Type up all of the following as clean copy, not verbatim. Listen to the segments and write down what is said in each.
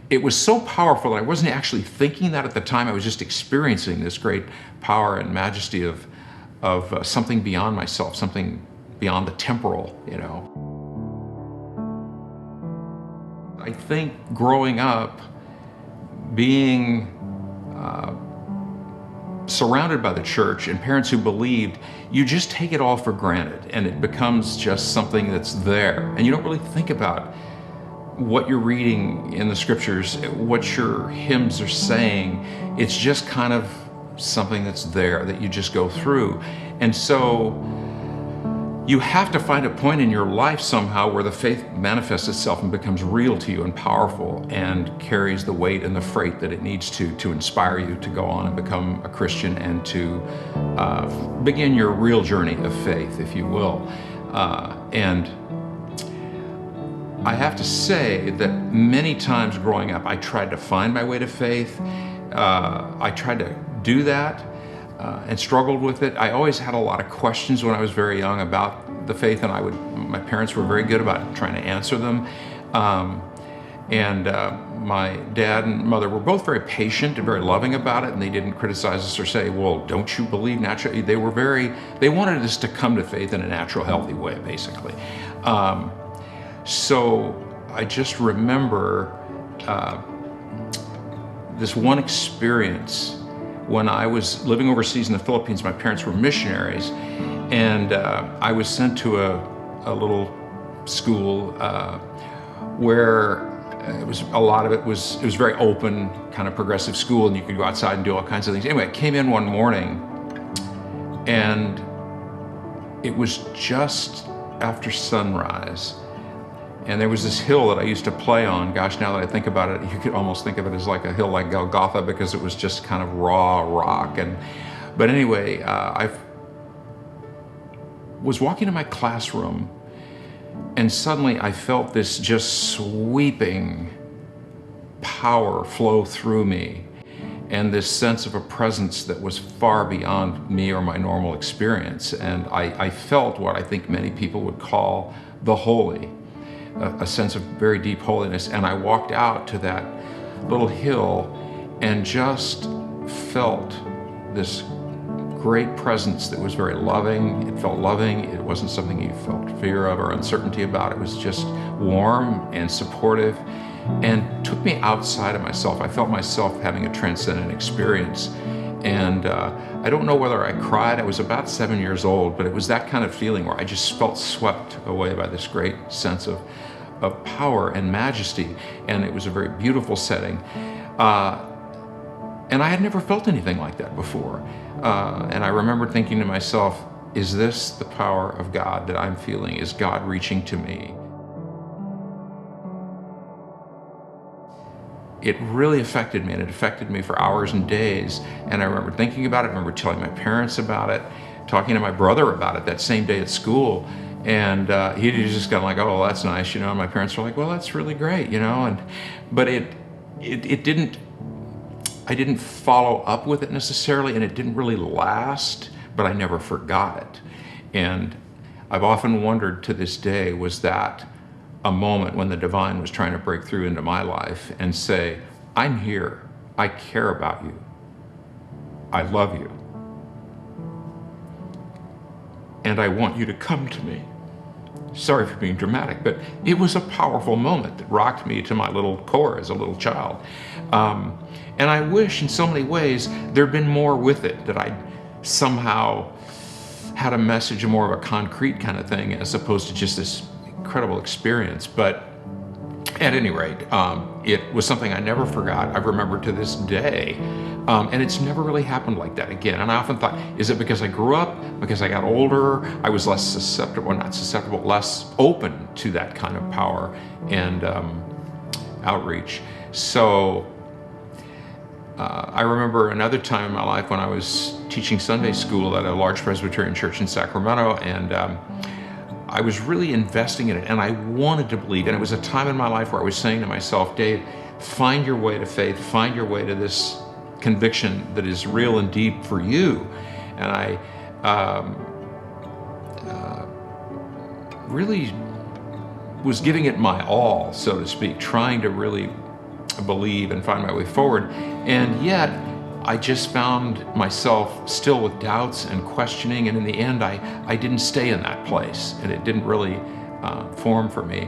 it was so powerful that I wasn't actually thinking that at the time. I was just experiencing this great power and majesty of something beyond myself, something beyond the temporal, you know. I think growing up, being surrounded by the church and parents who believed, you just take it all for granted and it becomes just something that's there. And you don't really think about what you're reading in the scriptures, what your hymns are saying. It's just kind of something that's there that you just go through. And so you have to find a point in your life somehow where the faith manifests itself and becomes real to you and powerful and carries the weight and the freight that it needs to inspire you to go on and become a Christian and to begin your real journey of faith, if you will. And I have to say that many times growing up, I tried to find my way to faith. I tried to do that and struggled with it. I always had a lot of questions when I was very young about the faith, and my parents were very good about trying to answer them. My dad and mother were both very patient and very loving about it, and they didn't criticize us or say, well, don't you believe naturally? They wanted us to come to faith in a natural, healthy way, basically. So I just remember this one experience when I was living overseas in the Philippines. My parents were missionaries, and I was sent to a little school where it was it was very open, kind of progressive school, and you could go outside and do all kinds of things. Anyway, I came in one morning, and it was just after sunrise. And there was this hill that I used to play on. Gosh, now that I think about it, you could almost think of it as like a hill like Golgotha, because it was just kind of raw rock. But anyway, I was walking to my classroom, and suddenly I felt this just sweeping power flow through me, and this sense of a presence that was far beyond me or my normal experience. And I felt what I think many people would call the holy. A sense of very deep holiness. And I walked out to that little hill and just felt this great presence that was very loving. It felt loving. It wasn't something you felt fear of or uncertainty about. It was just warm and supportive and took me outside of myself. I felt myself having a transcendent experience. And I don't know whether I cried. I was about 7 years old, but it was that kind of feeling where I just felt swept away by this great sense of power and majesty. And it was a very beautiful setting. And I had never felt anything like that before. And I remember thinking to myself, is this the power of God that I'm feeling? Is God reaching to me? It really affected me, and it affected me for hours and days. And I remember thinking about it. I remember telling my parents about it, talking to my brother about it that same day at school. And he just got like, oh, well, that's nice, you know. And my parents were like, well, that's really great, you know. But it didn't. I didn't follow up with it necessarily, and it didn't really last. But I never forgot it. And I've often wondered to this day, was that a moment when the divine was trying to break through into my life and say, I'm here, I care about you, I love you, and I want you to come to me. Sorry for being dramatic, but it was a powerful moment that rocked me to my little core as a little child. And I wish in so many ways there'd been more with it, that I'd somehow had a message, more of a concrete kind of thing, as opposed to just this incredible experience. But at any rate, it was something I never forgot. I remember to this day, and it's never really happened like that again. And I often thought, is it because I grew up, because I got older, I was less susceptible, not susceptible, less open to that kind of power and outreach. So I remember another time in my life when I was teaching Sunday school at a large Presbyterian church in Sacramento, and I was really investing in it, and I wanted to believe. And it was a time in my life where I was saying to myself, Dave, find your way to faith, find your way to this conviction that is real and deep for you. And I really was giving it my all, so to speak, trying to really believe and find my way forward. And yet, I just found myself still with doubts and questioning, and in the end, I didn't stay in that place, and it didn't really form for me.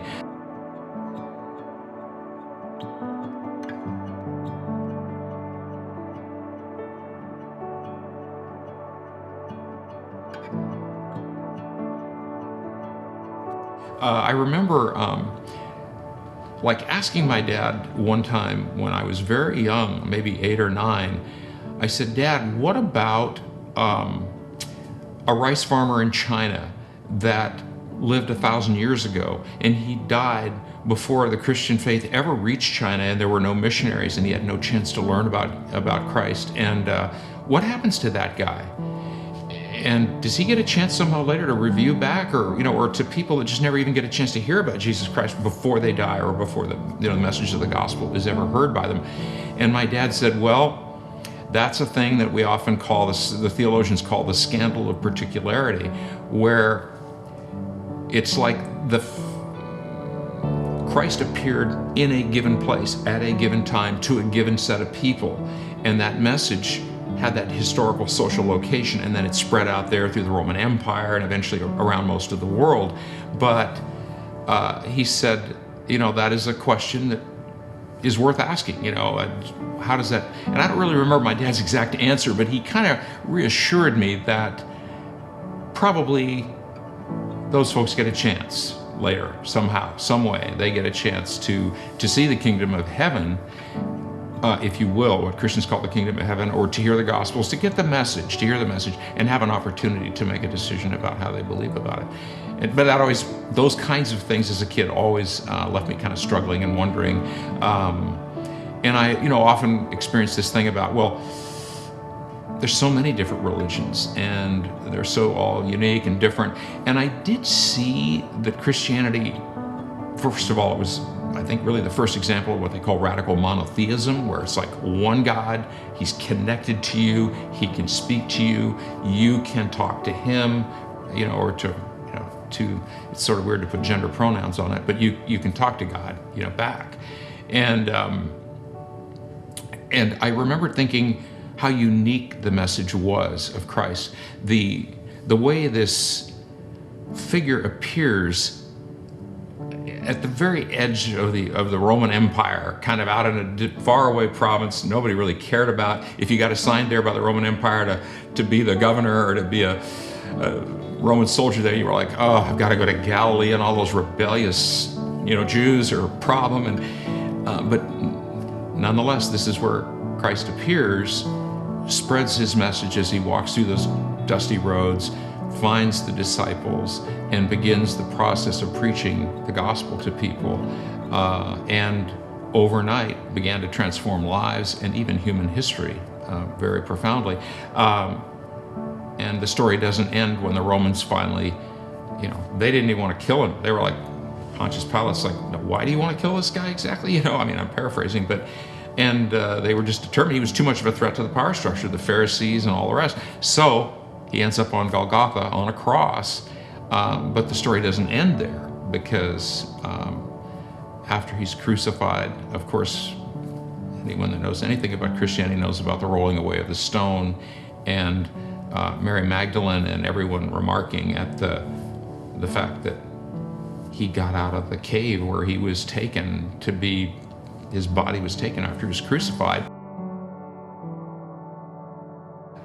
I remember like asking my dad one time when I was very young, maybe 8 or 9, I said, "Dad, what about a rice farmer in China that lived 1,000 years ago, and he died before the Christian faith ever reached China, and there were no missionaries, and he had no chance to learn about Christ. And what happens to that guy? And does he get a chance somehow later to review back, or or to people that just never even get a chance to hear about Jesus Christ before they die, or before the message of the gospel is ever heard by them?" And my dad said, "Well, that's a thing that we often call the theologians call the scandal of particularity, where it's like Christ appeared in a given place at a given time to a given set of people, and that message had that historical social location, and then it spread out there through the Roman Empire and eventually around most of the world. But he said, that is a question that is worth asking, how does that," and I don't really remember my dad's exact answer, but he kind of reassured me that probably those folks get a chance later, somehow, some way, they get a chance to see the kingdom of heaven, if you will, what Christians call the kingdom of heaven, or to hear the gospels, to get the message, to hear the message, and have an opportunity to make a decision about how they believe about it. But those kinds of things as a kid always left me kind of struggling and wondering. And I, often experience this thing about, well, there's so many different religions, and they're so all unique and different. And I did see that Christianity, first of all, it was, I think, really the first example of what they call radical monotheism, where it's like one God, he's connected to you, he can speak to you, you can talk to him, or to, it's sort of weird to put gender pronouns on it, but you can talk to God, back. And I remember thinking how unique the message was of Christ. The way this figure appears at the very edge of the Roman Empire, kind of out in a faraway province nobody really cared about. If you got assigned there by the Roman Empire to be the governor or to be a Roman soldier there, you were like, "Oh, I've got to go to Galilee, and all those rebellious, Jews are a problem." And but nonetheless, this is where Christ appears, spreads his message as he walks through those dusty roads, finds the disciples, and begins the process of preaching the gospel to people, and overnight began to transform lives and even human history very profoundly. And the story doesn't end when the Romans finally, they didn't even want to kill him. They were like, Pontius Pilate's like, "Why do you want to kill this guy exactly?" I'm paraphrasing, but they were just determined he was too much of a threat to the power structure, the Pharisees and all the rest. So he ends up on Golgotha on a cross, but the story doesn't end there, because after he's crucified, of course, anyone that knows anything about Christianity knows about the rolling away of the stone, and Mary Magdalene and everyone remarking at the fact that he got out of the cave where he was taken to be, his body was taken after he was crucified.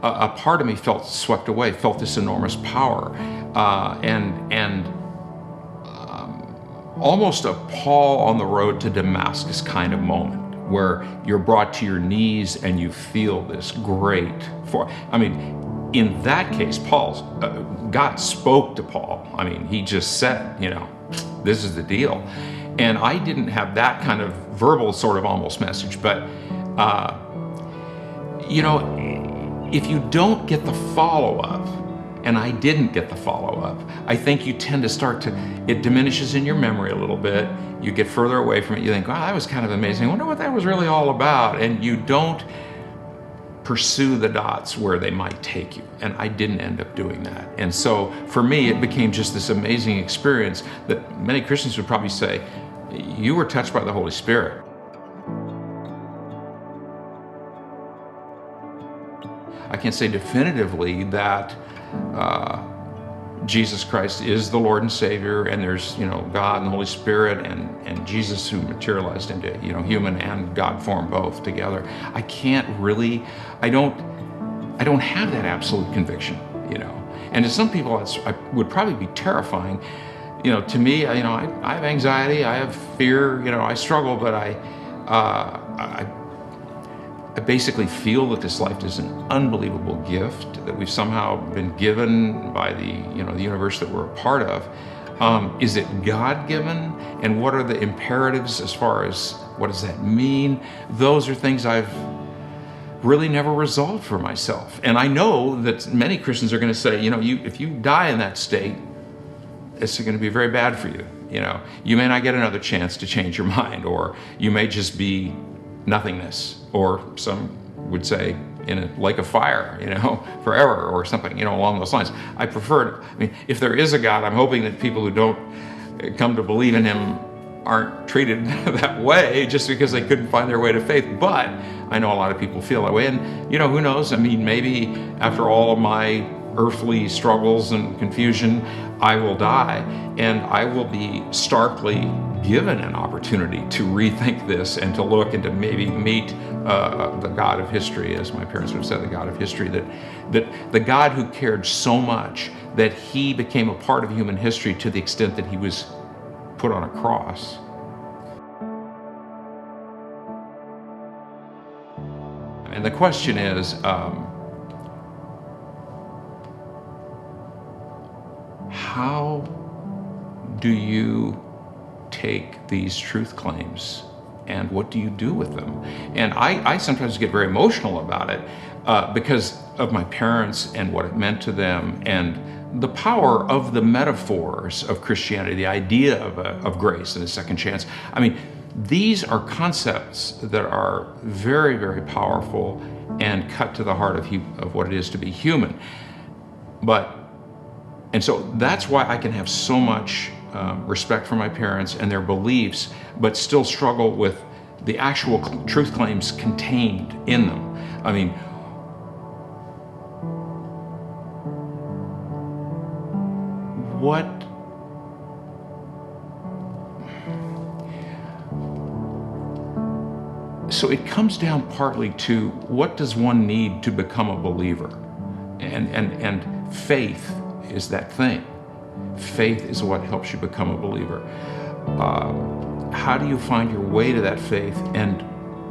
A part of me felt swept away, felt this enormous power, and almost a Paul on the road to Damascus kind of moment, where you're brought to your knees and you feel this great in that case, God spoke to Paul. He just said, this is the deal. And I didn't have that kind of verbal sort of almost message, but if you don't get the follow-up, and I didn't get the follow-up, I think you tend to it diminishes in your memory a little bit. You get further away from it. You think, "Wow, that was kind of amazing. I wonder what that was really all about." And you don't pursue the dots where they might take you. And I didn't end up doing that. And so for me, it became just this amazing experience that many Christians would probably say, "You were touched by the Holy Spirit." I can't say definitively that Jesus Christ is the Lord and Savior, and there's, God and the Holy Spirit and Jesus who materialized into, human and God form both together. I don't have that absolute conviction, And to some people, I would probably be terrifying. To me, I have anxiety, I have fear, I struggle, but I basically feel that this life is an unbelievable gift that we've somehow been given by the universe that we're a part of. Is it God-given? And what are the imperatives as far as what does that mean? Those are things I've really never resolved for myself. And I know that many Christians are going to say, if you die in that state, it's going to be very bad for you. You may not get another chance to change your mind, or you may just be nothingness, or some would say in a lake of fire, forever, or something, along those lines. If there is a God, I'm hoping that people who don't come to believe in him aren't treated that way just because they couldn't find their way to faith. But I know a lot of people feel that way, and who knows? Maybe after all of my earthly struggles and confusion, I will die, and I will be starkly given an opportunity to rethink this and to look and to maybe meet the God of history, as my parents would have said, the God of history, that the God who cared so much that he became a part of human history to the extent that he was put on a cross. And the question is, how do you take these truth claims and what do you do with them? And I sometimes get very emotional about it because of my parents and what it meant to them, and the power of the metaphors of Christianity, the idea of grace and a second chance. These are concepts that are very, very powerful and cut to the heart of what it is to be human. And so that's why I can have so much respect for my parents and their beliefs, but still struggle with the actual truth claims contained in them. So it comes down partly to what does one need to become a believer? And faith is that thing. Faith is what helps you become a believer. How do you find your way to that faith, and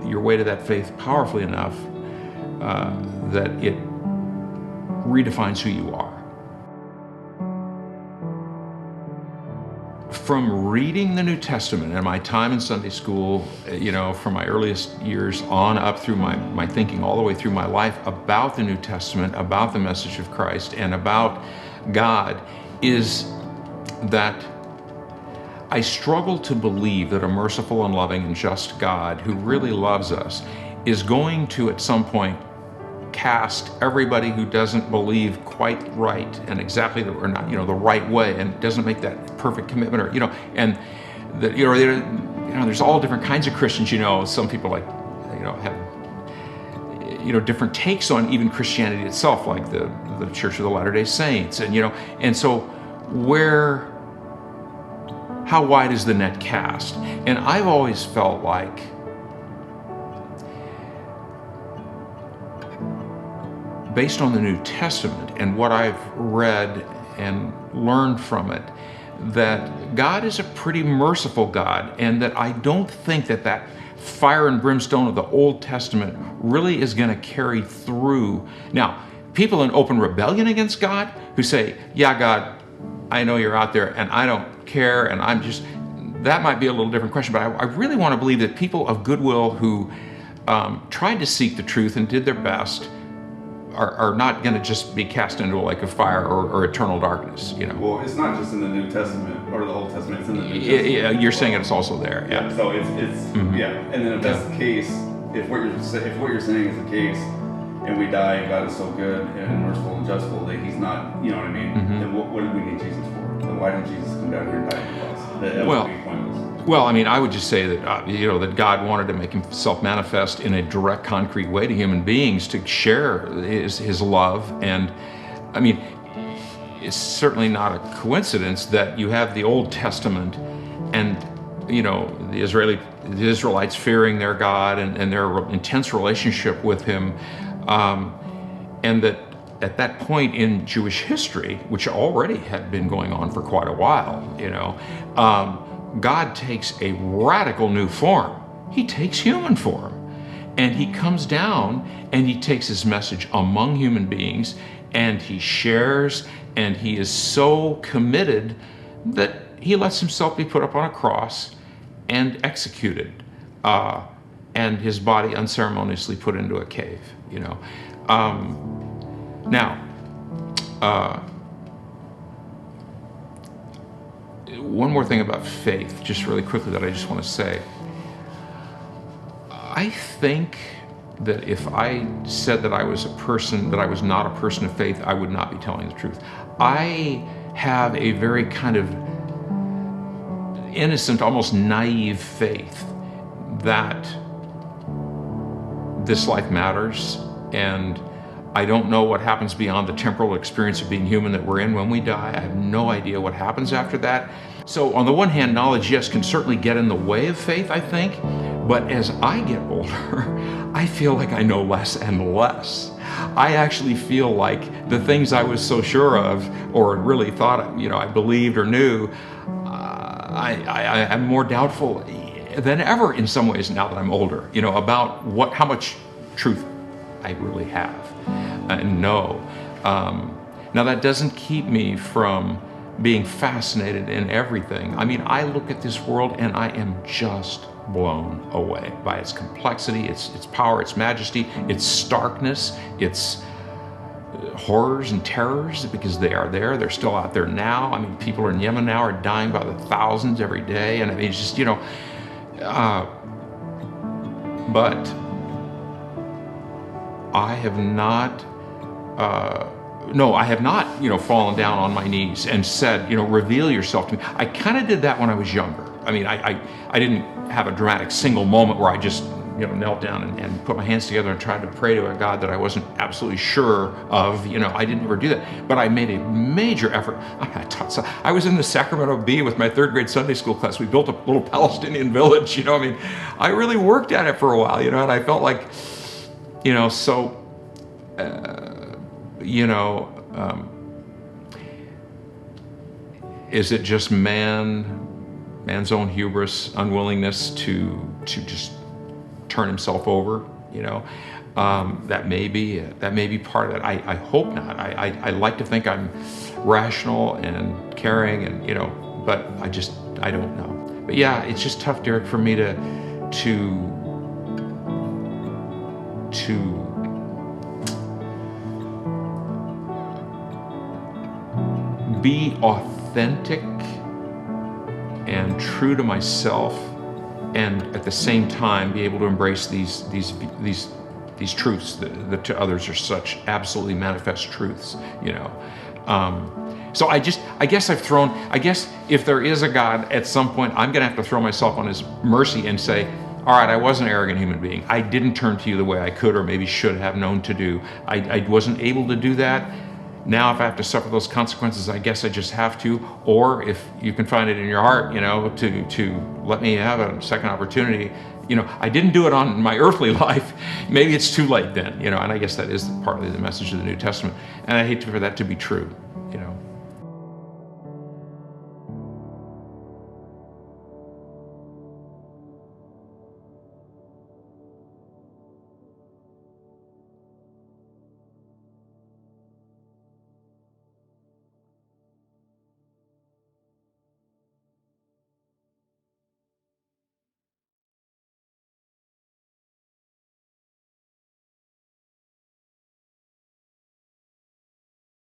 your way to that faith powerfully enough that it redefines who you are? From reading the New Testament and my time in Sunday school, from my earliest years on up through my thinking all the way through my life about the New Testament, about the message of Christ, and about God, is that I struggle to believe that a merciful and loving and just God who really loves us is going to at some point cast everybody who doesn't believe quite right and exactly the right way, and doesn't make that perfect commitment, or and that there's all different kinds of Christians. Some people have different takes on even Christianity itself, like the Church of the Latter-day Saints, and so how wide is the net cast? And I've always felt like based on the New Testament and what I've read and learned from it, that God is a pretty merciful God, and that I don't think that fire and brimstone of the Old Testament really is going to carry through. Now, people in open rebellion against God who say, yeah, God, I know you're out there and I don't care, and that might be a little different question, but I really want to believe that people of goodwill who tried to seek the truth and did their best are not going to just be cast into a lake of fire or eternal darkness. Well, it's not just in the New Testament or the Old Testament; it's in the New Testament. Yeah, you're saying it's also there. Yeah. So it's yeah. And then if that's the case, if what you're saying is the case, and we die, and God is so good and merciful and justful that He's not, you know what I mean? Then what did we need Jesus for? Then why did Jesus come down here and die on the cross? That would be pointless. Well, I mean, I would just say that that God wanted to make Himself manifest in a direct, concrete way to human beings to share His love, and I mean, it's certainly not a coincidence that you have the Old Testament, and the Israelites fearing their God and their intense relationship with Him, and that at that point in Jewish history, which already had been going on for quite a while, God takes a radical new form. He takes human form, and He comes down and He takes His message among human beings, and He shares, and He is so committed that He lets Himself be put up on a cross and executed, and His body unceremoniously put into a cave. Now, one more thing about faith, just really quickly, that I just want to say. I think that if I said that I was not a person of faith, I would not be telling the truth. I have a very kind of innocent, almost naive faith that this life matters, and I don't know what happens beyond the temporal experience of being human that we're in when we die. I have no idea what happens after that. So on the one hand, knowledge, yes, can certainly get in the way of faith, I think. But as I get older, I feel like I know less and less. I actually feel like the things I was so sure of, or really thought, I believed or knew, I'm more doubtful than ever in some ways now that I'm older, about how much truth I really have and know. Now that doesn't keep me from being fascinated in everything. I mean, I look at this world and I am just blown away by its complexity, its power, its majesty, its starkness, its horrors and terrors, because they are there. They're still out there now. I mean, people in Yemen now are dying by the thousands every day, and I mean, it's just but I have not fallen down on my knees and said, reveal yourself to me. I kind of did that when I was younger. I mean, I didn't have a dramatic single moment where I just knelt down and put my hands together and tried to pray to a God that I wasn't absolutely sure of. I didn't ever do that, but I made a major effort. I was in the Sacramento Bee with my third grade Sunday school class. We built a little Palestinian village. I really worked at it for a while. And I felt like, is it just man's own hubris, unwillingness to just turn himself over? That may be part of it. I hope not. I like to think I'm rational and caring, and but I don't know. But yeah, it's just tough, Derek, for me to be authentic and true to myself, and at the same time be able to embrace these truths that to others are such absolutely manifest truths. So I guess if there is a God, at some point I'm going to have to throw myself on His mercy and say, all right, I was an arrogant human being. I didn't turn to you the way I could or maybe should have known to do. I wasn't able to do that. Now, if I have to suffer those consequences, I guess I just have to. Or if you can find it in your heart, to let me have a second opportunity. I didn't do it on my earthly life. Maybe it's too late then, and I guess that is partly the message of the New Testament. And I hate for that to be true.